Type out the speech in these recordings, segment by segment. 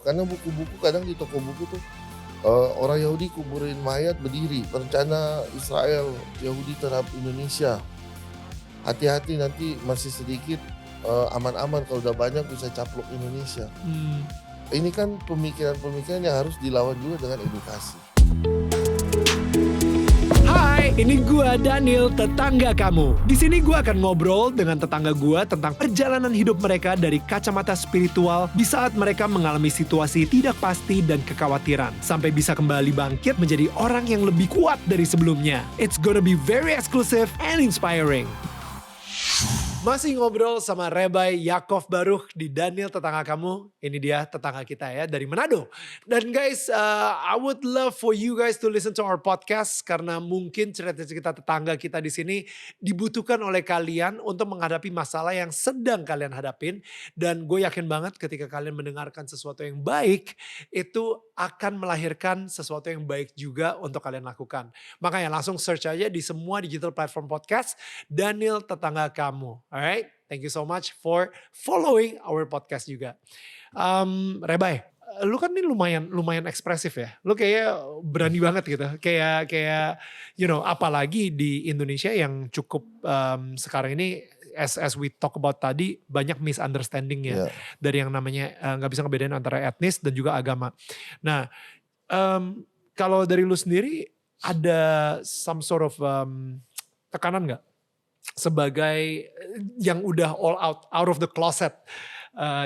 karena buku-buku kadang di toko buku tuh orang Yahudi kuburin mayat berdiri. Rencana Israel Yahudi terhadap Indonesia. Hati-hati nanti masih sedikit, aman-aman kalau udah banyak bisa caplok Indonesia. Ini kan pemikiran-pemikiran yang harus dilawan juga dengan edukasi. Hai, ini gua Daniel, tetangga kamu. Di sini gua akan ngobrol dengan tetangga gua tentang perjalanan hidup mereka dari kacamata spiritual di saat mereka mengalami situasi tidak pasti dan kekhawatiran, sampai bisa kembali bangkit menjadi orang yang lebih kuat dari sebelumnya. It's gonna be very exclusive and inspiring. Masih ngobrol sama Rabbi Yaakov Baruch di Daniel Tetangga Kamu. Ini dia tetangga kita ya dari Manado. Dan guys, I would love for you guys to listen to our podcast karena mungkin cerita-cerita tetangga kita di sini dibutuhkan oleh kalian untuk menghadapi masalah yang sedang kalian hadapin. Dan gue yakin banget ketika kalian mendengarkan sesuatu yang baik, itu akan melahirkan sesuatu yang baik juga untuk kalian lakukan. Makanya langsung search aja di semua digital platform podcast Daniel Tetangga Kamu. Alright, thank you so much for following our podcast juga. Rebai, lu kan ini lumayan ekspresif ya. Lu kayak berani banget gitu. Kayak apalagi di Indonesia yang cukup sekarang ini as we talk about tadi banyak misunderstanding ya dari yang namanya nggak bisa ngebedain antara etnis dan juga agama. Nah, kalau dari lu sendiri ada some sort of tekanan nggak? Sebagai yang udah all out of the closet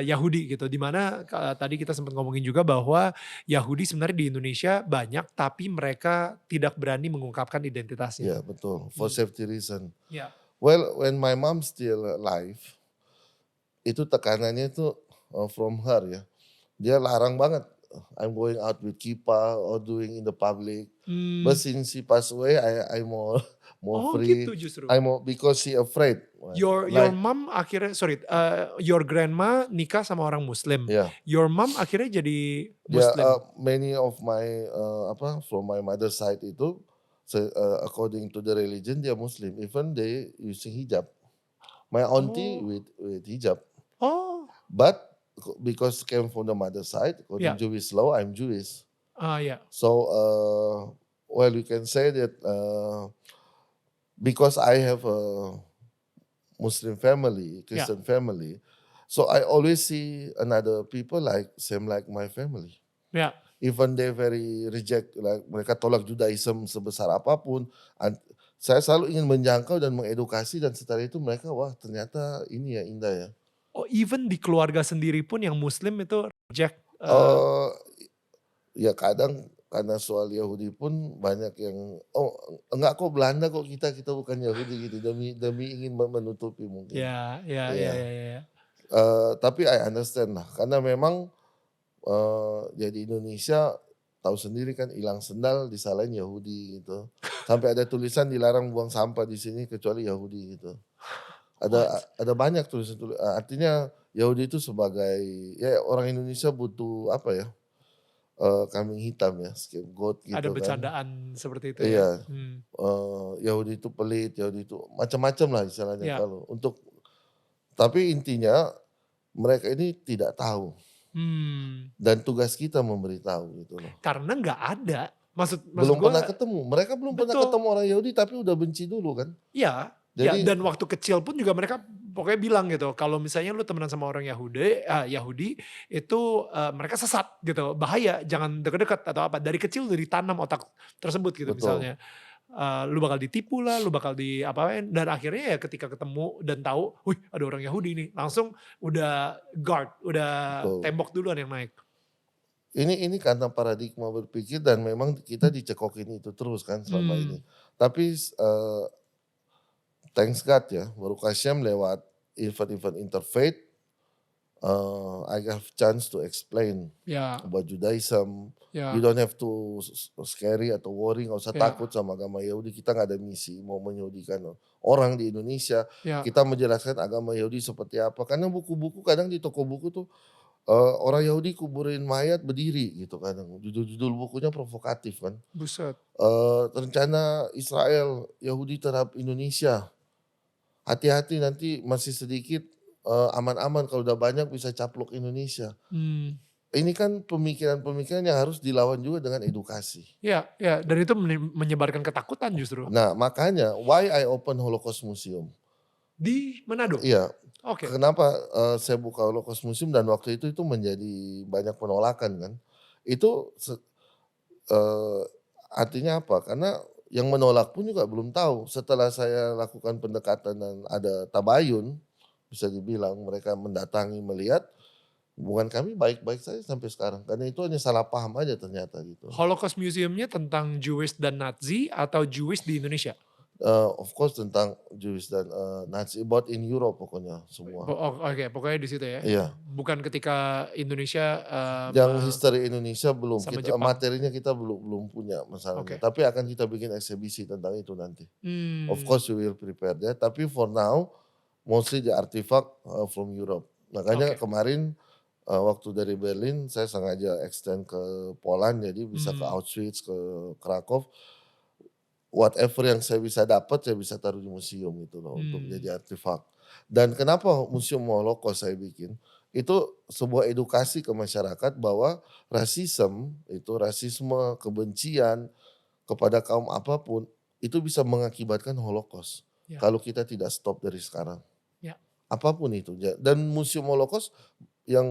Yahudi gitu. Dimana tadi kita sempat ngomongin juga bahwa Yahudi sebenarnya di Indonesia banyak tapi mereka tidak berani mengungkapkan identitasnya. Ya betul, for safety reason. Ya. Well, when my mom still alive, itu tekanannya itu from her ya. Dia larang banget I'm going out with kippah or doing in the public. But since she passed away, I more free. Gitu justru. I more because she afraid. Your mom akhirnya your grandma nikah sama orang Muslim. Yeah. Your mom akhirnya jadi Muslim. Many of my from my mother's side itu according to the religion dia Muslim. Even they using hijab. My auntie with hijab. Oh. But because came from the mother side, according to Jewish law, I'm Jewish. Yeah. So, well, you can say that because I have a Muslim family, Christian family, so I always see another people same like my family. Yeah. Even they very reject, like mereka tolak Judaism sebesar apapun. Saya selalu ingin menjangkau dan mengedukasi dan setelah itu mereka wah ternyata ini ya indah ya. Oh, even di keluarga sendiri pun yang Muslim itu reject. Ya kadang karena soal Yahudi pun banyak yang enggak kok Belanda kok kita bukan Yahudi gitu demi ingin menutupi mungkin. Ya. Tapi I understand lah karena memang jadi Indonesia tahu sendiri kan hilang sendal disalahin Yahudi gitu. Sampai ada tulisan dilarang buang sampah di sini kecuali Yahudi gitu. Ada banyak tulisan artinya Yahudi itu sebagai ya orang Indonesia butuh apa ya kambing hitam ya scapegoat gitu. Ada bercandaan seperti itu ya. ya. Yahudi itu pelit, Yahudi itu macam-macam lah istilahnya kalau untuk tapi intinya mereka ini tidak tahu dan tugas kita memberitahu gitu loh. Karena nggak ada. Maksud belum gua, pernah ketemu. Mereka belum pernah ketemu orang Yahudi tapi udah benci dulu kan. Iya. Jadi, dan waktu kecil pun juga mereka pokoknya bilang gitu. Kalau misalnya lu temenan sama orang Yahudi itu mereka sesat gitu. Bahaya, jangan deket-deket atau apa. Dari kecil udah ditanam otak tersebut gitu. Betul. Misalnya. Lu bakal ditipu lah, lu bakal di-apain. Dan akhirnya ya ketika ketemu dan tahu, wih ada orang Yahudi nih. Langsung udah guard, udah tembok duluan yang naik. Ini karena paradigma berpikir dan memang kita dicekokin itu terus kan selama ini. Tapi thanks God ya, Baruch Hashem lewat event-event interfaith, I have chance to explain about Judaism. You don't have to scary atau worry, gak usah takut sama agama Yahudi. Kita gak ada misi mau menyahudikan orang di Indonesia. Kita menjelaskan agama Yahudi seperti apa. Karena buku-buku kadang di toko buku tuh orang Yahudi kuburin mayat berdiri gitu kadang. Judul bukunya provokatif kan. Buset. Rencana Israel Yahudi terhadap Indonesia. Hati-hati nanti masih sedikit aman-aman kalau udah banyak bisa caplok Indonesia. ini kan pemikiran-pemikiran yang harus dilawan juga dengan edukasi. Iya, iya, dan itu menyebarkan ketakutan justru. Nah, makanya why I open Holocaust Museum. Di Manado? Iya. Oke. Kenapa saya buka Holocaust Museum dan waktu itu menjadi banyak penolakan kan. Itu artinya apa? Karena yang menolak pun juga belum tahu. Setelah saya lakukan pendekatan dan ada tabayun, bisa dibilang mereka mendatangi melihat, hubungan kami baik-baik saja sampai sekarang. Karena itu hanya salah paham aja ternyata gitu. Holocaust Museum-nya tentang Jewish dan Nazi atau Jewish di Indonesia? Of course tentang Jewish dan Nazi, about in Europe pokoknya semua. Oke, pokoknya di situ ya. Iya. Bukan ketika Indonesia Yang history Indonesia belum, sama kita Jepang. materinya kita belum punya masalahnya. Tapi akan kita bikin eksibisi tentang itu nanti. Of course we will prepare that. Tapi for now mostly the artifact from Europe. Makanya kemarin waktu dari Berlin saya sengaja extend ke Poland, jadi bisa ke Auschwitz, ke Krakow. Whatever yang saya bisa dapat saya bisa taruh di museum itu loh untuk jadi artefak. Dan kenapa museum Holocaust saya bikin? Itu sebuah edukasi ke masyarakat bahwa rasisme, kebencian kepada kaum apapun itu bisa mengakibatkan Holocaust. Ya. Kalau kita tidak stop dari sekarang. Ya. Apapun itu. Dan museum Holocaust yang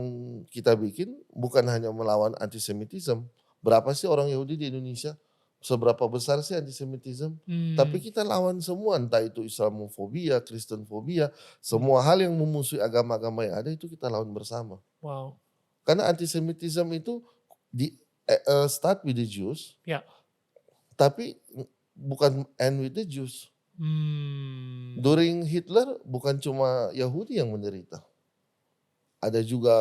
kita bikin bukan hanya melawan antisemitisme. Berapa sih orang Yahudi di Indonesia? Seberapa besar sih antisemitisme? Tapi kita lawan semua, entah itu Islamofobia, Kristenfobia, semua hal yang memusuhi agama-agama yang ada itu kita lawan bersama. Wow. Karena antisemitisme itu start with the Jews, ya. Tapi bukan end with the Jews. During Hitler bukan cuma Yahudi yang menderita. Ada juga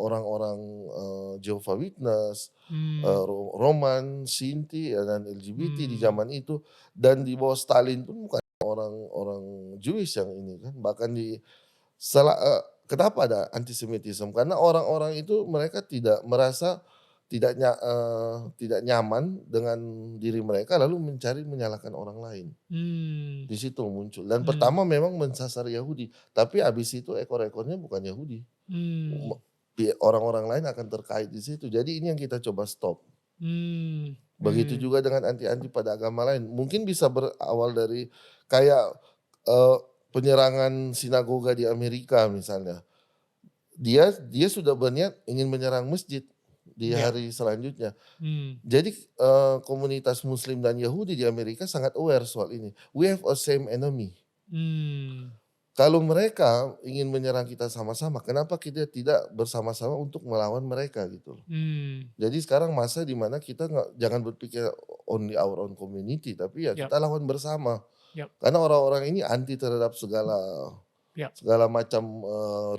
orang-orang Jehovah Witness, Roman, Sinti, dan LGBT di zaman itu. Dan di bawah Stalin pun bukan orang-orang Jewish yang ini kan. Bahkan kenapa ada antisemitisme? Karena orang-orang itu mereka tidak merasa tidak nyaman dengan diri mereka lalu menyalahkan orang lain. Di situ muncul. Dan pertama memang mensasar Yahudi, tapi habis itu ekor-ekornya bukan Yahudi. Orang-orang lain akan terkait di situ. Jadi ini yang kita coba stop. Begitu juga dengan anti-anti pada agama lain. Mungkin bisa berawal dari kayak penyerangan sinagoga di Amerika misalnya. Dia sudah berniat ingin menyerang masjid di hari selanjutnya. Jadi komunitas Muslim dan Yahudi di Amerika sangat aware soal ini. We have a same enemy. Kalau mereka ingin menyerang kita sama-sama, kenapa kita tidak bersama-sama untuk melawan mereka gitu? Jadi sekarang masa di mana kita jangan berpikir only our own community, tapi kita lawan bersama. Karena orang-orang ini anti terhadap segala macam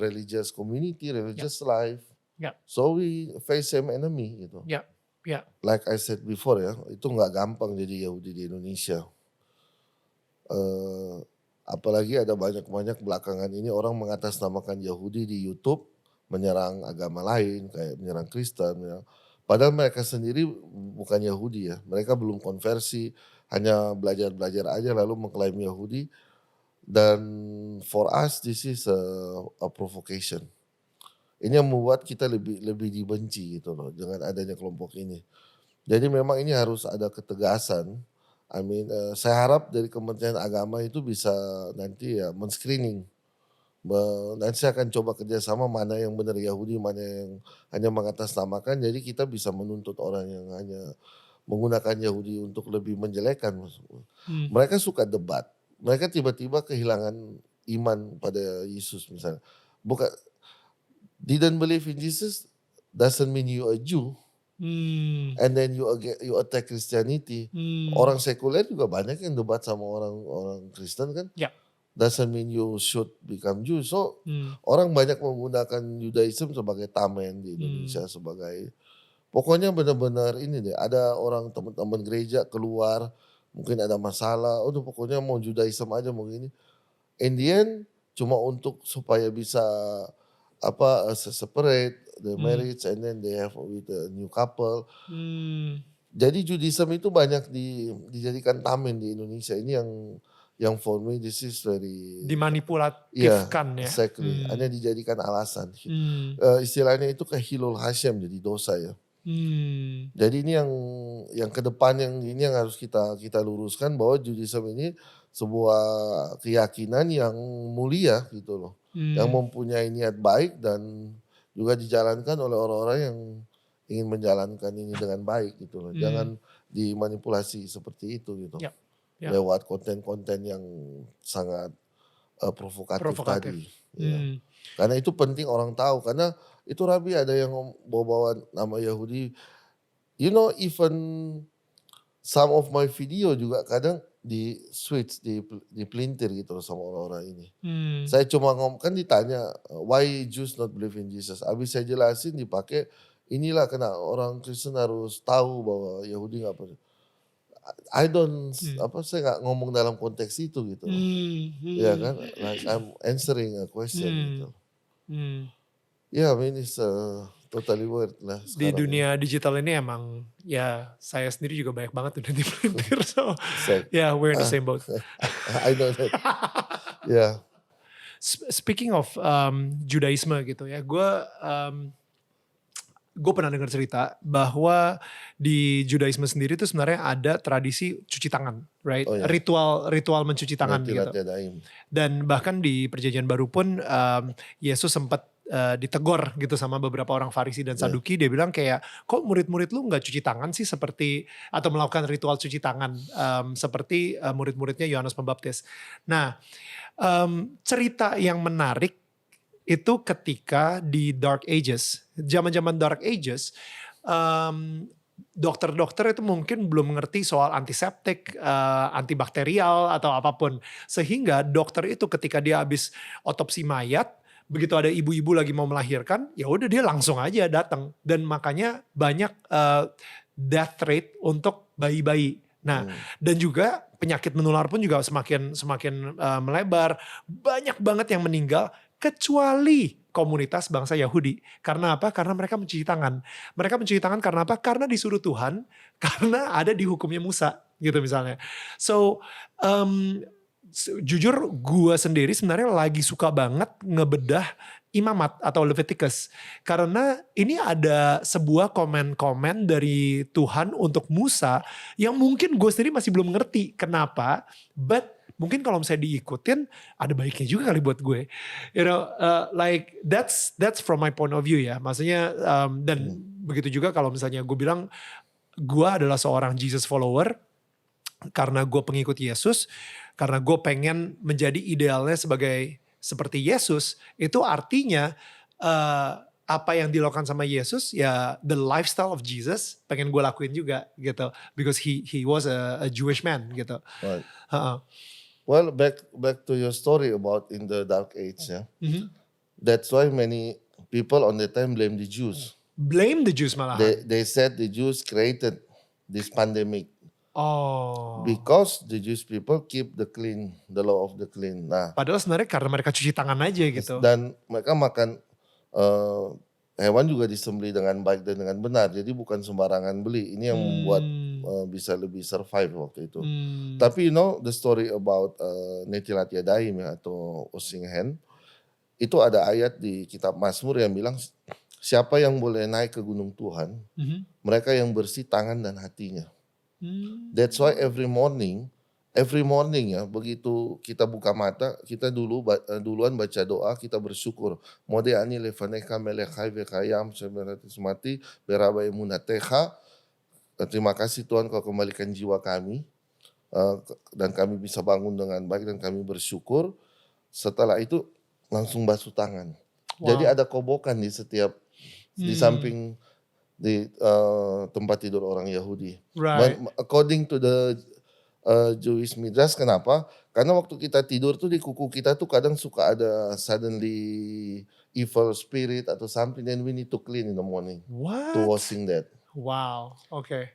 religious community, religious life. So we face same enemy gitu. Like I said before ya, itu nggak gampang jadi Yahudi di Indonesia. Apalagi ada banyak belakangan ini orang mengatasnamakan Yahudi di YouTube, menyerang agama lain, kayak menyerang Kristen. Ya. Padahal mereka sendiri bukan Yahudi ya, mereka belum konversi, hanya belajar aja lalu mengklaim Yahudi. Dan for us this is a provocation. Ini yang membuat kita lebih dibenci gitu loh dengan adanya kelompok ini. Jadi memang ini harus ada ketegasan. Saya harap dari Kementerian Agama itu bisa nanti ya men-screening. Nanti saya akan coba kerjasama mana yang benar Yahudi, mana yang hanya mengatasnamakan. Jadi kita bisa menuntut orang yang hanya menggunakan Yahudi untuk lebih menjelekkan. Mereka suka debat. Mereka tiba-tiba kehilangan iman pada Yesus misalnya. Didn't believe in Jesus doesn't mean you a Jew. And then you attack Christianity. Orang sekuler juga banyak yang debat sama orang Kristen kan. Doesn't mean you should become Jew. So orang banyak menggunakan Judaism sebagai tamen di Indonesia sebagai. Pokoknya benar-benar ini deh. Ada orang teman-teman gereja keluar, mungkin ada masalah. Pokoknya mau Judaism aja mau gini. In the end cuma untuk supaya bisa separate the marriage and then they have with a new couple. Jadi Judaism itu banyak dijadikan tamen di Indonesia. Ini yang for me this is very dimanipulatifkan ya. Exactly. Hanya dijadikan alasan. Istilahnya itu kayak hilul Hashem jadi dosa ya. Jadi ini yang ke depan yang harus kita luruskan bahwa Judaism ini sebuah keyakinan yang mulia gitu loh. Yang mempunyai niat baik dan juga dijalankan oleh orang-orang yang ingin menjalankan ini dengan baik gitu loh. Jangan dimanipulasi seperti itu gitu. Yep. Lewat konten-konten yang sangat provokatif tadi. Ya. Karena itu penting orang tahu. Karena itu Rabi ada yang bawa nama Yahudi. You know even some of my video juga kadang di switch, di pelintir gitu loh sama orang-orang ini. Saya cuma kan ditanya why Jews not believe in Jesus. Habis saya jelasin dipakai inilah kena orang Kristen harus tahu bahwa Yahudi gak percaya. Saya nggak ngomong dalam konteks itu gitu. Ya kan, like I'm answering a question gitu. Ya, I mean it's totally weird lah. Di dunia digital ini emang ya saya sendiri juga banyak banget udah dipelintir. So yeah, we're in the same boat. I know that. Yeah. Speaking of Judaisme gitu ya, gue pernah dengar cerita bahwa di Judaisme sendiri itu sebenarnya ada tradisi cuci tangan, right? Oh, ya. Ritual mencuci tangan gitu. Dan bahkan di Perjanjian Baru pun Yesus sempat ditegur gitu sama beberapa orang Farisi dan Saduki. Dia bilang kayak, kok murid-murid lu nggak cuci tangan sih seperti atau melakukan ritual cuci tangan seperti murid-muridnya Yohanes Pembaptis. Nah, cerita yang menarik itu ketika di Dark Ages, zaman-zaman Dark Ages, dokter-dokter itu mungkin belum mengerti soal antiseptik, antibakterial atau apapun. Sehingga dokter itu ketika dia habis otopsi mayat, begitu ada ibu-ibu lagi mau melahirkan, ya udah dia langsung aja datang. Dan makanya banyak death rate untuk bayi-bayi. Nah, dan juga penyakit menular pun juga semakin melebar. Banyak banget yang meninggal. Kecuali komunitas bangsa Yahudi. Karena apa? Karena mereka mencuci tangan. Mereka mencuci tangan karena apa? Karena disuruh Tuhan, karena ada di hukumnya Musa gitu misalnya. So, jujur gue sendiri sebenarnya lagi suka banget ngebedah Imamat atau Leviticus. Karena ini ada sebuah komen-komen dari Tuhan untuk Musa yang mungkin gue sendiri masih belum ngerti kenapa. But mungkin kalau misalnya diikutin ada baiknya juga kali buat gue. You know, like that's from my point of view ya. Maksudnya dan begitu juga kalau misalnya gue bilang gue adalah seorang Jesus follower karena gue pengikut Yesus, karena gue pengen menjadi idealnya seperti Yesus, itu artinya apa yang dilakukan sama Yesus ya the lifestyle of Jesus pengen gue lakuin juga gitu, because he was a Jewish man gitu. Right. Well, back to your story about in the Dark Age, yeah. That's why many people on the time blame the Jews. Blame the Jews malah. They said the Jews created this pandemic. Oh. Because the Jewish people keep the law of the clean. Nah, padahal sebenarnya karena mereka cuci tangan aja gitu. Dan mereka makan hewan juga disembelih dengan baik dan dengan benar. Jadi bukan sembarangan beli. Ini yang membuat bisa lebih survive waktu itu. Tapi you know the story about Netilat Yadayim ya, atau washing hand. Itu ada ayat di kitab Mazmur yang bilang siapa yang boleh naik ke gunung Tuhan, mereka yang bersih tangan dan hatinya. That's why every morning ya, begitu kita buka mata, kita duluan baca doa, kita bersyukur. Modeani lefaneka melechai vekayam sebenarnya berabai munateha. Terima kasih Tuhan kau kembalikan jiwa kami dan kami bisa bangun dengan baik dan kami bersyukur. Setelah itu langsung basuh tangan. Wow. Jadi ada kobokan di setiap di samping di tempat tidur orang Yahudi. Right. But according to the Jewish Midrash, kenapa? Karena waktu kita tidur tuh di kuku kita tuh kadang suka ada suddenly evil spirit atau something, then we need to clean in the morning. What? To washing that. Wow, oke. Okay.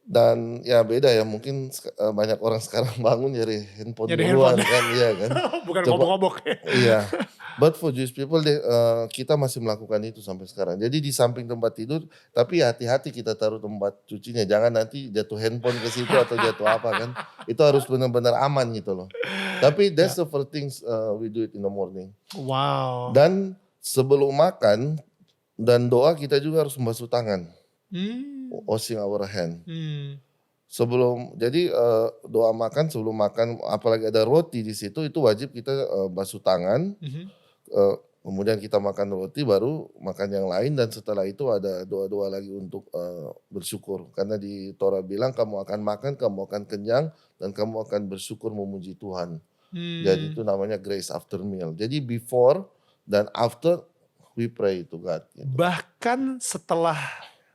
Dan ya beda ya, mungkin banyak orang sekarang bangun nyari handphone duluan kan, iya kan. Bukan ngobok-ngobok. Iya. But for Jewish people, kita masih melakukan itu sampai sekarang. Jadi di samping tempat tidur, tapi hati-hati kita taruh tempat cucinya. Jangan nanti jatuh handphone ke situ atau jatuh apa kan. Itu harus benar-benar aman gitu loh. Tapi that's the first things we do it in the morning. Wow. Dan sebelum makan dan doa kita juga harus membasuh tangan. Washing our hand. Jadi doa makan sebelum makan, apalagi ada roti di situ, itu wajib kita basuh tangan. Kemudian kita makan roti, baru makan yang lain, dan setelah itu ada doa-doa lagi untuk bersyukur. Karena di Torah bilang kamu akan makan, kamu akan kenyang, dan kamu akan bersyukur memuji Tuhan. Jadi itu namanya grace after meal. Jadi before dan after we pray to God. Gitu. Bahkan setelah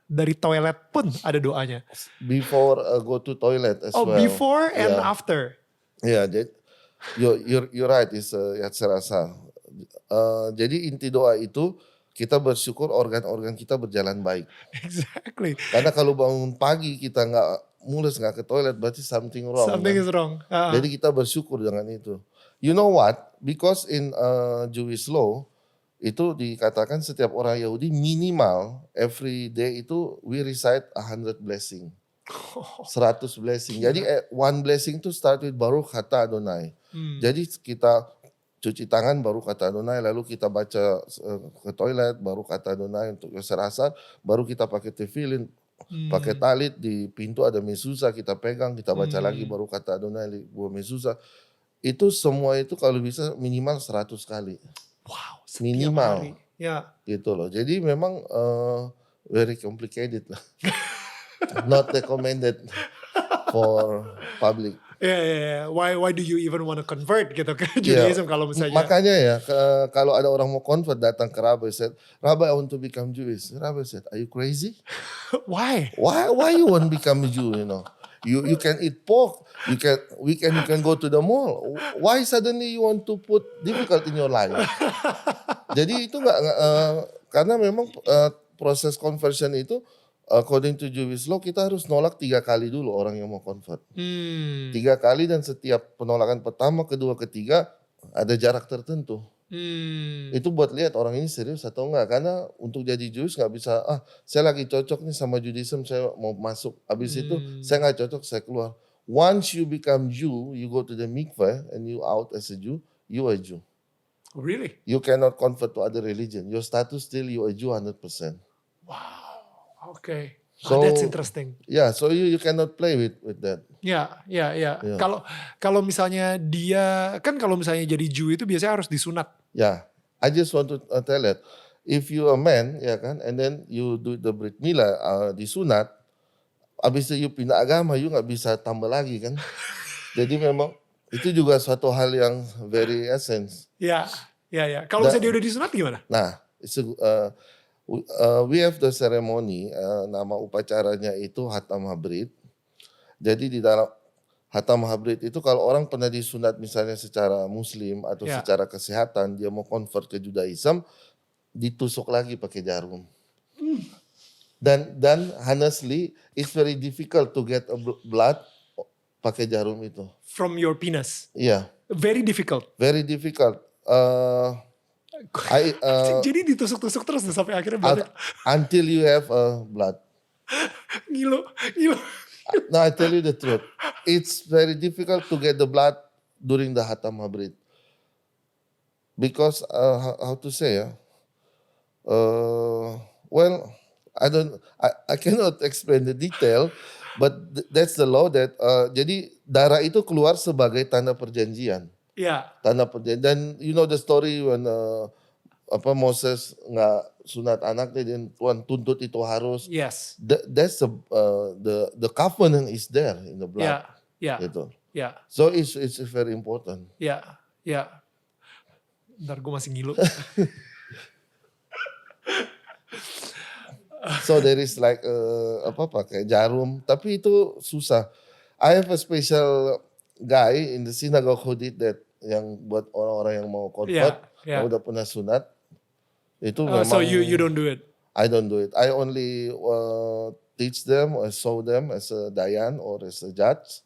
dari toilet pun ada doanya. Before go to toilet as well. Oh, before and after. Ya, jadi you're right, saya rasa. Jadi inti doa itu kita bersyukur organ-organ kita berjalan baik. Exactly. Karena kalau bangun pagi kita nggak ke toilet, berarti something wrong. Something is wrong. Jadi kita bersyukur dengan itu. You know what? Because in Jewish law itu dikatakan setiap orang Yahudi minimal every day itu we recite 100 blessing. 100 blessing. Jadi one blessing to start with Baruch Atah Adonai. Jadi kita cuci tangan baru kata Adonai, lalu kita baca ke toilet baru kata Adonai untuk serasa, baru kita pakai tefillin, pakai talit, di pintu ada mezuzah, kita pegang, kita baca lagi baru kata Adonai buah mezuzah. Itu semua itu kalau bisa minimal 100 kali. Wow, minimal. Hari. Ya. Gitu loh. Jadi memang very complicated lah. Not recommended for public. Yeah. Why do you even want to convert gitu ke Judaism kalau misalnya? Makanya ya, kalau ada orang mau convert datang ke Rabbi, said, Rabbi, I want to become Jewish. Rabbi said, are you crazy? Why? Why you want to become a Jew? You can eat pork. You can go to the mall. Why suddenly you want to put difficult in your life? Jadi itu karena memang proses conversion itu, according to Jewish law, kita harus nolak 3 kali dulu orang yang mau convert. 3 kali, dan setiap penolakan pertama, kedua, ketiga ada jarak tertentu. Itu buat lihat orang ini serius atau enggak. Karena untuk jadi Jewish nggak bisa, saya lagi cocok nih sama Judaism, saya mau masuk. Habis itu saya nggak cocok, saya keluar. Once you become Jew, you go to the mikveh and you out as a Jew, you are Jew. Really? You cannot convert to other religion. Your status still you are Jew 100%. Wow. Okay. So that's interesting. Yeah, so you cannot play with that. Ya. Kalau misalnya dia kan, kalau misalnya jadi Jew itu biasanya harus disunat. Yeah, I just want to tell that if you a man, ya kan, and then you do the brit milah, disunat, abis itu you pindah agama, you nggak bisa tambah lagi kan. Jadi memang itu juga suatu hal yang very essence. Ya. Kalau misalnya dia udah disunat gimana? Nah, we have the ceremony, nama upacaranya itu Hatam Habrit. Jadi di dalam Hatam Habrit itu kalau orang pernah disunat misalnya secara muslim atau secara kesehatan, dia mau convert ke Judaism, ditusuk lagi pakai jarum. Dan honestly, it's very difficult to get a blood pakai jarum itu. From your penis? Iya. Very difficult? Very difficult. Jadi ditusuk-tusuk terus sampai akhirnya banyak. Until you have blood. Ngilo. No, I tell you the truth. It's very difficult to get the blood during the Hatam Habrit. Because, how to say, well, I cannot explain the detail, but that's the law that, jadi darah itu keluar sebagai tanda perjanjian. Yeah. Tanda perjanjian. Dan you know the story when Moses nggak sunat anaknya dan Tuhan tuntut itu harus. Yes. That's the covenant is there in the blood. Yeah. Gitu. Yeah. So it's very important. Yeah. Ntar gue masih ngilu. So there is like pakai jarum, tapi itu susah. I have a special guy in the synagogue who did that, yang buat orang-orang yang mau convert, yang udah pernah sunat. Itu memang. So you don't do it? I don't do it. I only teach them or show them as a dayan or as a judge.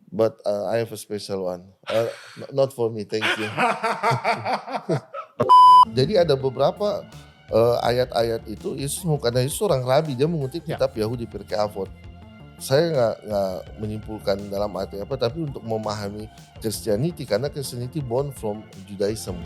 But I have a special one. Not for me, thank you. Jadi ada beberapa ayat-ayat itu, karena Yesus orang Rabi, dia mengutip kitab Yahudi Pirkei Avot. Saya nggak menyimpulkan dalam arti apa, tapi untuk memahami Christianity, karena Christianity born from Judaism.